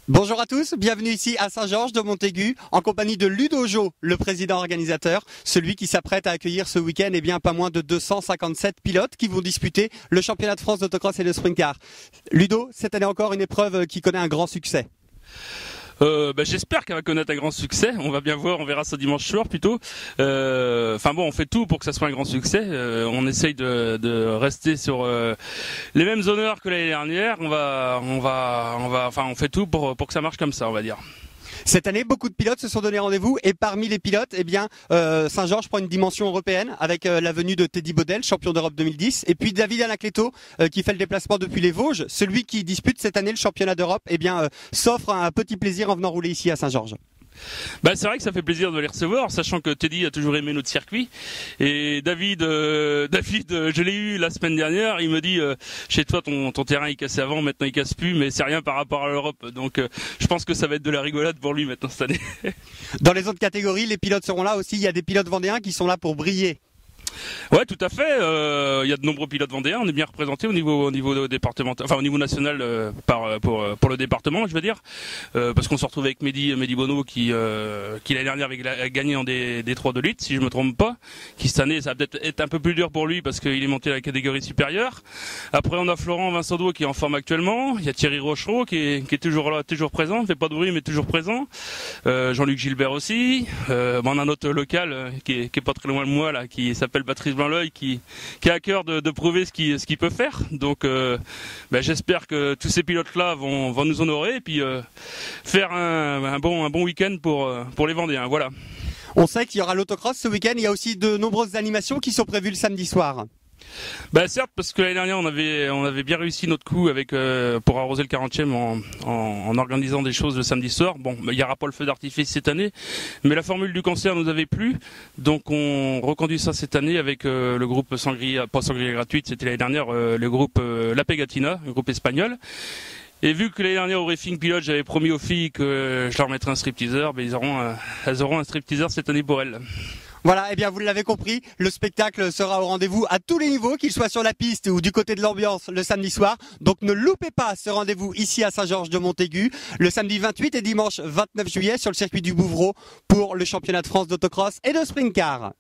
Bonjour à tous, bienvenue ici à Saint-Georges de Montaigu en compagnie de Ludo Jo, le président organisateur, celui qui s'apprête à accueillir ce week-end pas moins de 257 pilotes qui vont disputer le championnat de France d'autocross et de sprint car. Ludo, cette année encore une épreuve qui connaît un grand succès. J'espère qu'elle va connaître un grand succès. On va bien voir, on verra ce dimanche soir plutôt. On fait tout pour que ça soit un grand succès. On essaye de rester sur les mêmes honneurs que l'année dernière. On fait tout pour que ça marche comme ça, on va dire. Cette année, beaucoup de pilotes se sont donné rendez-vous et parmi les pilotes, Saint-Georges prend une dimension européenne avec la venue de Teddy Bodel, champion d'Europe 2010, et puis David Anacleto qui fait le déplacement depuis les Vosges. Celui qui dispute cette année le championnat d'Europe, s'offre un petit plaisir en venant rouler ici à Saint-Georges. C'est vrai que ça fait plaisir de les recevoir, sachant que Teddy a toujours aimé notre circuit. Et David, je l'ai eu la semaine dernière. Il me dit, chez toi, ton terrain il cassait avant, maintenant il casse plus, mais c'est rien par rapport à l'Europe. Donc, je pense que ça va être de la rigolade pour lui maintenant cette année. Dans les autres catégories, les pilotes seront là aussi. Il y a des pilotes vendéens qui sont là pour briller. Ouais, tout à fait. Il y a de nombreux pilotes vendéens. On est bien représentés au niveau départemental, au niveau national pour le département, je veux dire, parce qu'on se retrouve avec Mehdi Bono qui l'année dernière avait gagné en D3 de lutte, si je me trompe pas. Qui cette année, ça va peut-être être un peu plus dur pour lui parce qu'il est monté à la catégorie supérieure. Après, on a Florent Vincendo qui est en forme actuellement. Il y a Thierry Rochereau qui est toujours là, toujours présent. Fait pas de bruit, mais toujours présent. Jean-Luc Gilbert aussi. On a un autre local qui est pas très loin de moi là, qui s'appelle Patrice Blanc-L'Oeil qui a à cœur de prouver ce qu'il peut faire. Donc j'espère que tous ces pilotes-là vont nous honorer et puis faire un bon week-end pour les Vendéens. Voilà. On sait qu'il y aura l'autocross ce week-end. Il y a aussi de nombreuses animations qui sont prévues le samedi soir. Certes, parce que l'année dernière on avait bien réussi notre coup pour arroser le 40e en organisant des choses le samedi soir. Il n'y aura pas le feu d'artifice cette année, mais la formule du concert nous avait plu, donc on reconduit ça cette année avec le groupe Sangria, pas Sangria gratuite, c'était l'année dernière, le groupe La Pegatina, un groupe espagnol. Et vu que l'année dernière au Briefing Pilote j'avais promis aux filles que je leur mettrais un stripteaseur, elles auront un stripteaseur cette année pour elles. Voilà, vous l'avez compris, le spectacle sera au rendez-vous à tous les niveaux, qu'il soit sur la piste ou du côté de l'ambiance le samedi soir. Donc ne loupez pas ce rendez-vous ici à Saint-Georges de Montaigu, le samedi 28 et dimanche 29 juillet sur le circuit du Bouvreau pour le championnat de France d'autocross et de sprint car.